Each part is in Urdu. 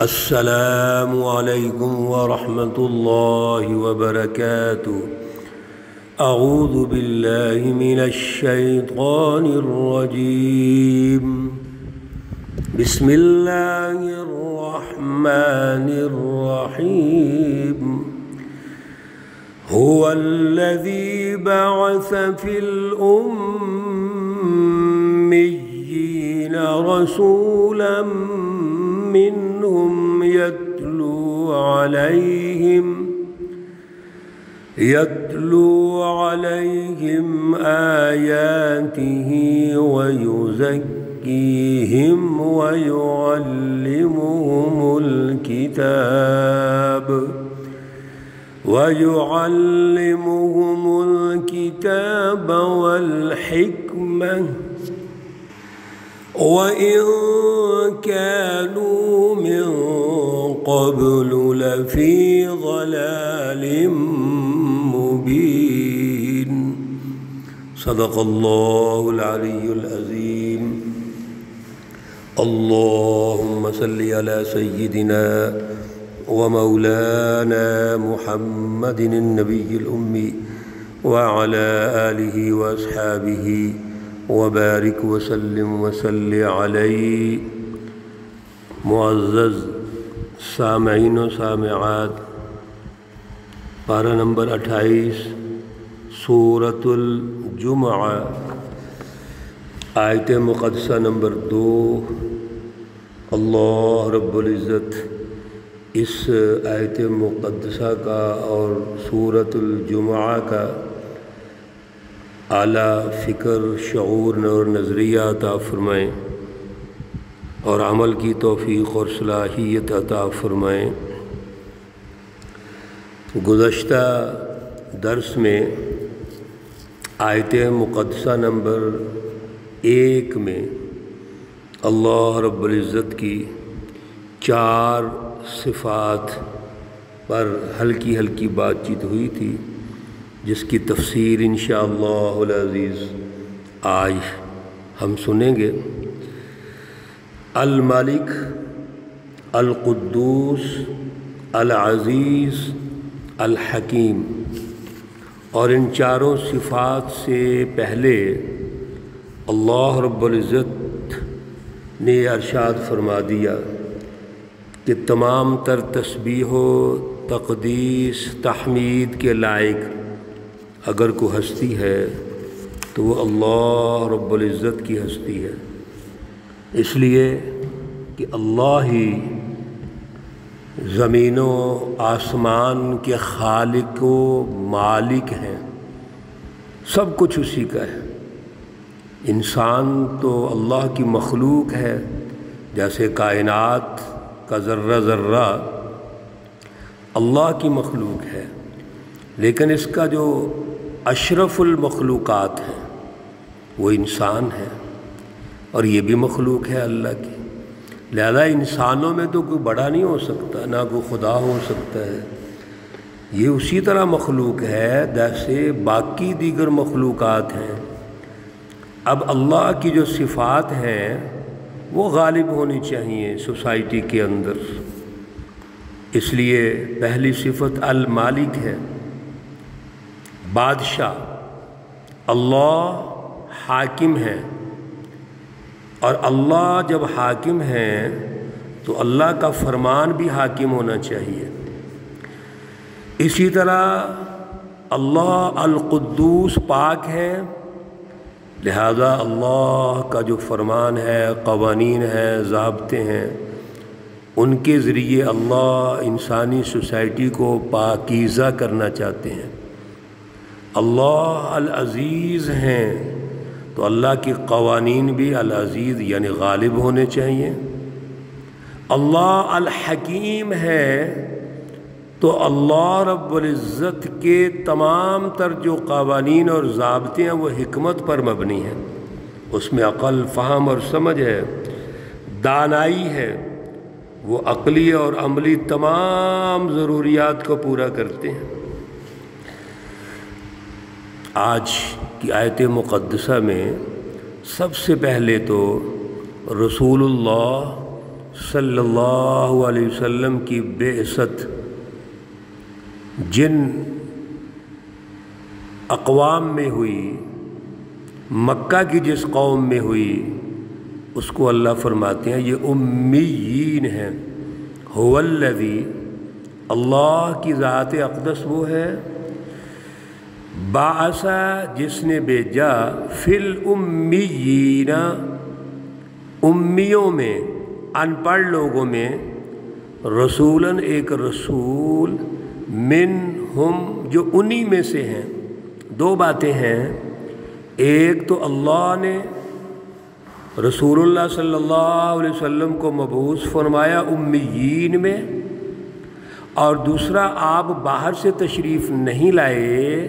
السلام علیکم ورحمۃ اللہ وبرکاتہ۔ اعوذ باللہ من الشیطان الرجیم، بسم اللہ الرحمن الرحیم۔ هو الذی بعث فی الأمیین رسولا منهم يتلو عليهم آياته ويزكيهم ويعلمهم الكتاب والحكمة وإن كانوا من قبل لفي ضلال مبين۔ صدق اللہ العلی العظیم۔ اللہم صل علی سیدنا ومولانا محمد النبی الأمی وعلى آلہ واصحابہ وبارک وسلم وصلی علیہ۔ معزز سامعین و سامعات، پارہ نمبر 28 سورۃ الجمعہ، آیت مقدسہ نمبر 2۔ اللہ رب العزت اس آیت مقدسہ کا اور سورۃ الجمعہ کا اعلیٰ فکر، شعور اور نظریہ عطا فرمائیں اور عمل کی توفیق اور صلاحیت عطا فرمائیں۔ گزشتہ درس میں آیت مقدسہ نمبر 1 میں اللہ رب العزت کی 4 صفات پر ہلکی ہلکی بات چیت ہوئی تھی، جس کی تفسیر انشاءاللہ العزیز آج ہم سنیں گے۔ الملک، القدوس، العزیز، الحکیم، اور ان 4 صفات سے پہلے اللہ رب العزت نے ارشاد فرما دیا کہ تمام تر تسبیح و تقدیس تحمید کے لائق اگر کوئی ہستی ہے تو وہ اللہ رب العزت کی ہستی ہے، اس لیے کہ اللہ ہی زمین و آسمان کے خالق و مالک ہیں، سب کچھ اسی کا ہے۔ انسان تو اللہ کی مخلوق ہے، جیسے کائنات کا ذرہ ذرہ اللہ کی مخلوق ہے، لیکن اس کا جو اشرف المخلوقات ہے وہ انسان ہے، اور یہ بھی مخلوق ہے اللہ کی۔ لہذا انسانوں میں تو کوئی بڑا نہیں ہو سکتا، نہ کوئی خدا ہو سکتا ہے، یہ اسی طرح مخلوق ہے جیسے باقی دیگر مخلوقات ہیں۔ اب اللہ کی جو صفات ہیں وہ غالب ہونی چاہیے سوسائٹی کے اندر، اس لیے پہلی صفت المالک ہے، بادشاہ۔ اللہ حاکم ہے، اور اللہ جب حاکم ہے تو اللہ کا فرمان بھی حاکم ہونا چاہیے۔ اسی طرح اللہ القدوس پاک ہے، لہذا اللہ کا جو فرمان ہے، قوانین ہیں، ضابطے ہیں، ان کے ذریعے اللہ انسانی سوسائٹی کو پاکیزہ کرنا چاہتے ہیں۔ اللہ العزیز ہیں تو اللہ کے قوانین بھی العزیز یعنی غالب ہونے چاہیے۔ اللہ الحکیم ہے تو اللہ رب العزت کے تمام تر جو قوانین اور ضابطے ہیں وہ حکمت پر مبنی ہیں، اس میں عقل، فہم اور سمجھ ہے، دانائی ہے، وہ عقلی اور عملی تمام ضروریات کو پورا کرتے ہیں۔ آج کی آیت مقدسہ میں سب سے پہلے تو رسول اللہ صلی اللہ علیہ وسلم کی بعثت جن اقوام میں ہوئی، مکہ کی جس قوم میں ہوئی، اس کو اللہ فرماتے ہیں یہ امیین ہیں۔ هو الذی، اللہ کی ذات اقدس وہ ہے، بعث جس نے بھیجا، فی الامیین امیوں میں، ان پڑھ لوگوں میں، رسولاً ایک رسول، منہم جو انہی میں سے ہیں۔ دو باتیں ہیں، ایک تو اللہ نے رسول اللہ صلی اللہ علیہ وسلم کو مبعوث فرمایا امیین میں، اور دوسرا آپ باہر سے تشریف نہیں لائے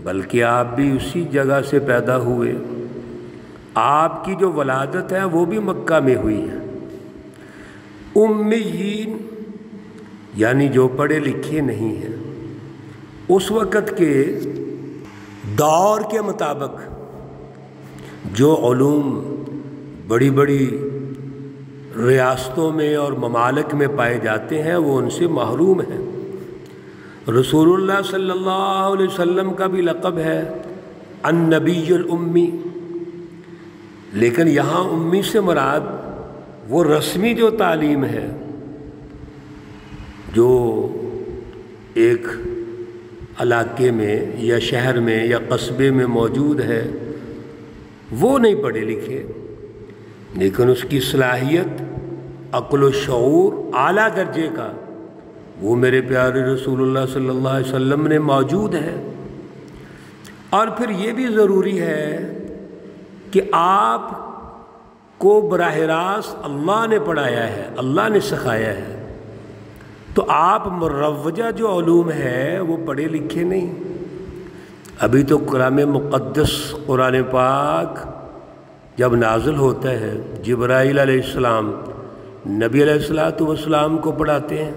بلکہ آپ بھی اسی جگہ سے پیدا ہوئے، آپ کی جو ولادت ہے وہ بھی مکہ میں ہوئی ہے۔ امیین یعنی جو پڑھے لکھے نہیں ہیں۔ اس وقت کے دور کے مطابق جو علوم بڑی بڑی ریاستوں میں اور ممالک میں پائے جاتے ہیں وہ ان سے محروم ہیں۔ رسول اللہ صلی اللہ علیہ وسلم کا بھی لقب ہے النبی الامی، لیکن یہاں امی سے مراد وہ رسمی جو تعلیم ہے جو ایک علاقے میں یا شہر میں یا قصبے میں موجود ہے، وہ نہیں پڑھے لکھے، لیکن اس کی صلاحیت، عقل و شعور اعلیٰ درجے کا وہ میرے پیارے رسول اللہ صلی اللہ علیہ وسلم نے موجود ہے۔ اور پھر یہ بھی ضروری ہے کہ آپ کو براہ راست اللہ نے پڑھایا ہے، اللہ نے سکھایا ہے، تو آپ مروجہ جو علوم ہے وہ پڑھے لکھے نہیں۔ ابھی تو کلام مقدس قرآن پاک جب نازل ہوتا ہے، جبرائیل علیہ السلام نبی علیہ السلام کو پڑھاتے ہیں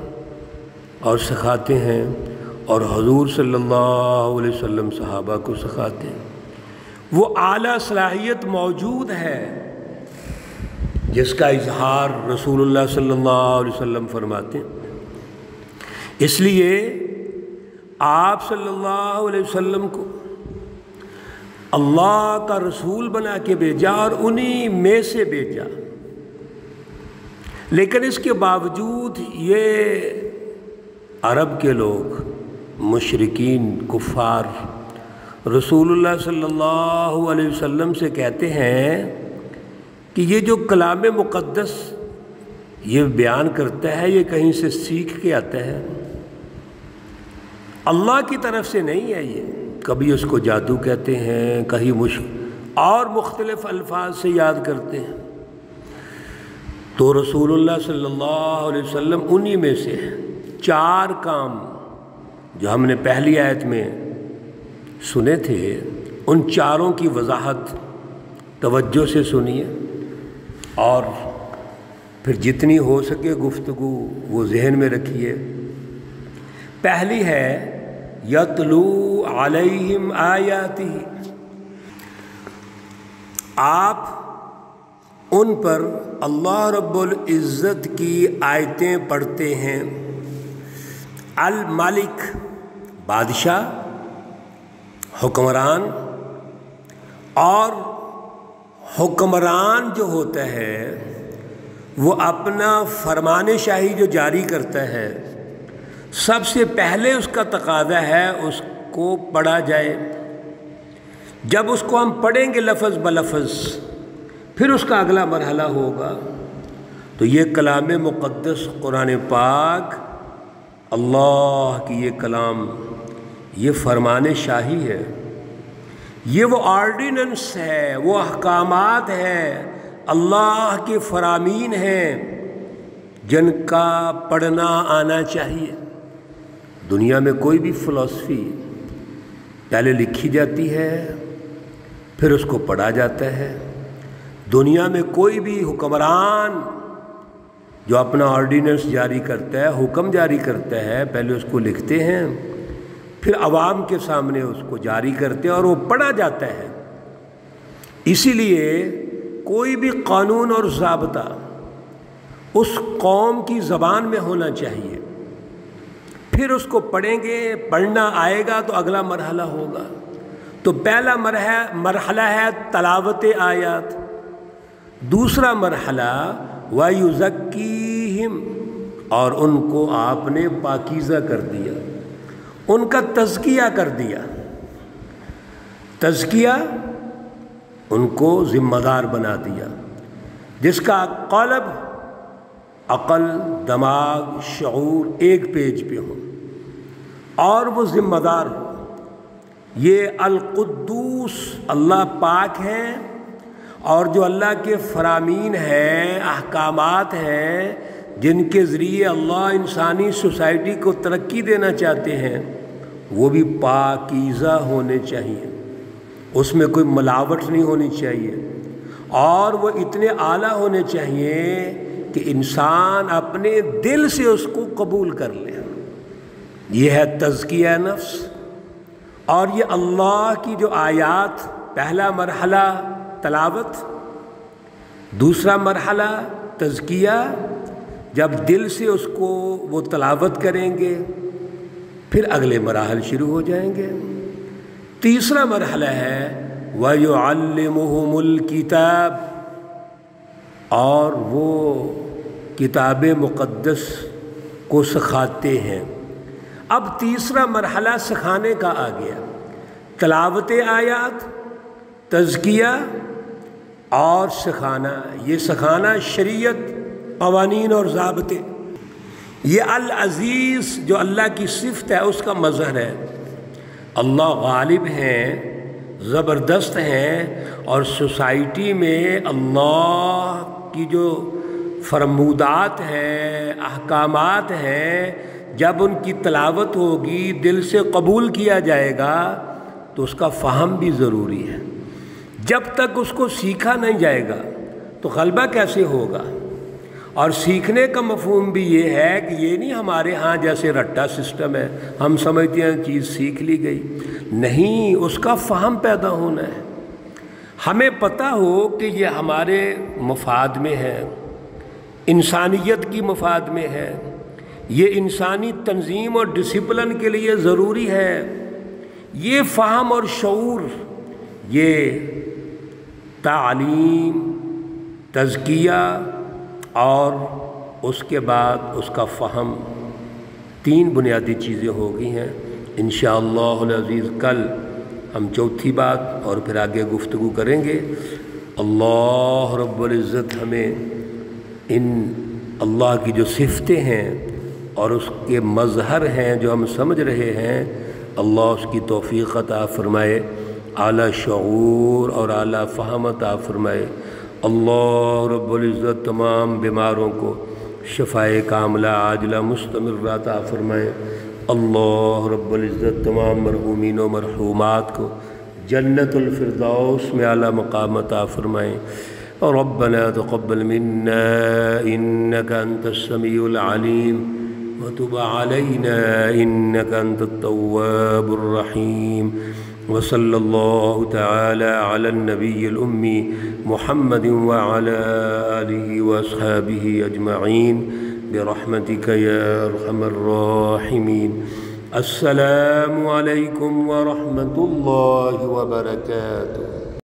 اور سکھاتے ہیں، اور حضور صلی اللہ علیہ وسلم صحابہ کو سکھاتے ہیں۔ وہ اعلیٰ صلاحیت موجود ہے جس کا اظہار رسول اللہ صلی اللہ علیہ وسلم فرماتے ہیں۔ اس لیے آپ صلی اللہ علیہ وسلم کو اللہ کا رسول بنا کے بھیجا اور انہی میں سے بھیجا، لیکن اس کے باوجود یہ عرب کے لوگ، مشرکین، کفار رسول اللہ صلی اللہ علیہ وسلم سے کہتے ہیں کہ یہ جو کلام مقدس یہ بیان کرتا ہے یہ کہیں سے سیکھ کے آتا ہے، اللہ کی طرف سے نہیں ہے۔ یہ کبھی اس کو جادو کہتے ہیں، کہیں اور مختلف الفاظ سے یاد کرتے ہیں۔ تو رسول اللہ صلی اللہ علیہ وسلم انہی میں سے ہیں۔ 4 کام جو ہم نے پہلی آیت میں سنے تھے، ان 4 کی وضاحت توجہ سے سنیے اور پھر جتنی ہو سکے گفتگو وہ ذہن میں رکھیے۔ پہلی ہے یتلو علیہم آیاتہ، آپ ان پر اللہ رب العزت کی آیتیں پڑھتے ہیں۔ الملک بادشاہ، حکمران، اور حکمران جو ہوتا ہے وہ اپنا فرمان شاہی جو جاری کرتا ہے، سب سے پہلے اس کا تقاضا ہے اس کو پڑھا جائے۔ جب اس کو ہم پڑھیں گے لفظ بلفظ، پھر اس کا اگلا مرحلہ ہوگا۔ تو یہ کلام مقدس قرآن پاک، اللہ کی یہ کلام، یہ فرمان شاہی ہے، یہ وہ آرڈیننس ہے، وہ احکامات ہیں، اللہ کے فرامین ہیں جن کا پڑھنا آنا چاہیے۔ دنیا میں کوئی بھی فلسفی پہلے لکھی جاتی ہے پھر اس کو پڑھا جاتا ہے۔ دنیا میں کوئی بھی حکمران جو اپنا آرڈیننس جاری کرتا ہے، حکم جاری کرتا ہے، پہلے اس کو لکھتے ہیں، پھر عوام کے سامنے اس کو جاری کرتے ہیں اور وہ پڑھا جاتا ہے۔ اسی لیے کوئی بھی قانون اور ضابطہ اس قوم کی زبان میں ہونا چاہیے، پھر اس کو پڑھیں گے، پڑھنا آئے گا تو اگلا مرحلہ ہوگا۔ تو پہلا مرحلہ ہے تلاوت آیات، دوسرا مرحلہ وَيُزَكِّيهِمْ، اور ان کو آپ نے پاکیزہ کر دیا، ان کا تزکیہ کر دیا۔ تزکیہ، ان کو ذمہ دار بنا دیا، جس کا قلب، عقل، دماغ، شعور ایک پیج پہ ہو اور وہ ذمہ دار ہو۔ یہ القدوس اللہ پاک ہیں، اور جو اللہ کے فرامین ہیں، احکامات ہیں، جن کے ذریعے اللہ انسانی سوسائٹی کو ترقی دینا چاہتے ہیں، وہ بھی پاکیزہ ہونے چاہیے، اس میں کوئی ملاوٹ نہیں ہونی چاہیے، اور وہ اتنے اعلیٰ ہونے چاہیے کہ انسان اپنے دل سے اس کو قبول کر لے۔ یہ ہے تزکیہ نفس۔ اور یہ اللہ کی جو آیات، پہلا مرحلہ تلاوت، دوسرا مرحلہ تزکیہ، جب دل سے اس کو وہ تلاوت کریں گے پھر اگلے مراحل شروع ہو جائیں گے۔ تیسرا مرحلہ ہے وَيُعَلِّمُهُمُ الْكِتَابَ، اور وہ کتاب مقدس کو سکھاتے ہیں۔ اب تیسرا مرحلہ سکھانے کا آ گیا، تلاوت آیات، تزکیہ اور سکھانا۔ یہ سکھانا شریعت، قوانین اور ضابطے، یہ العزیز جو اللہ کی صفت ہے اس کا مظہر ہے۔ اللہ غالب ہیں، زبردست ہیں، اور سوسائٹی میں اللہ کی جو فرمودات ہیں، احکامات ہیں، جب ان کی تلاوت ہوگی، دل سے قبول کیا جائے گا تو اس کا فہم بھی ضروری ہے۔ جب تک اس کو سیکھا نہیں جائے گا تو غلبہ کیسے ہوگا؟ اور سیکھنے کا مفہوم بھی یہ ہے کہ یہ نہیں ہمارے ہاں جیسے رٹا سسٹم ہے، ہم سمجھتے ہیں چیز سیکھ لی گئی، نہیں، اس کا فہم پیدا ہونا ہے۔ ہمیں پتہ ہو کہ یہ ہمارے مفاد میں ہے، انسانیت کی مفاد میں ہے، یہ انسانی تنظیم اور ڈسپلن کے لیے ضروری ہے۔ یہ فہم اور شعور، یہ تعلیم، تزکیہ اور اس کے بعد اس کا فہم، تین بنیادی چیزیں ہو گئی ہیں۔ انشاءاللہ العزیز کل ہم چوتھی بات اور پھر آگے گفتگو کریں گے۔ اللہ رب العزت ہمیں ان اللہ کی جو صفتیں ہیں اور اس کے مظہر ہیں جو ہم سمجھ رہے ہیں، اللہ اس کی توفیق عطا فرمائے، اعلیٰ شعور اور اعلیٰ فہم عطا فرمائے۔ اللہ رب العزت تمام بیماروں کو شفائے کاملہ عاجلہ مستمرہ عطا فرمائے۔ اللہ رب العزت تمام مرحومین و مرحومات کو جنت الفردوس میں اعلیٰ مقام عطا فرمائے۔ ربنا تقبل منا انك انت السميع العليم وتب علينا انك انت التواب الرحيم، وصلى الله تعالى على النبي الأمي محمد وعلى آله وأصحابه أجمعين برحمتك يا أرحم الراحمين۔ السلام عليكم ورحمة الله وبركاته۔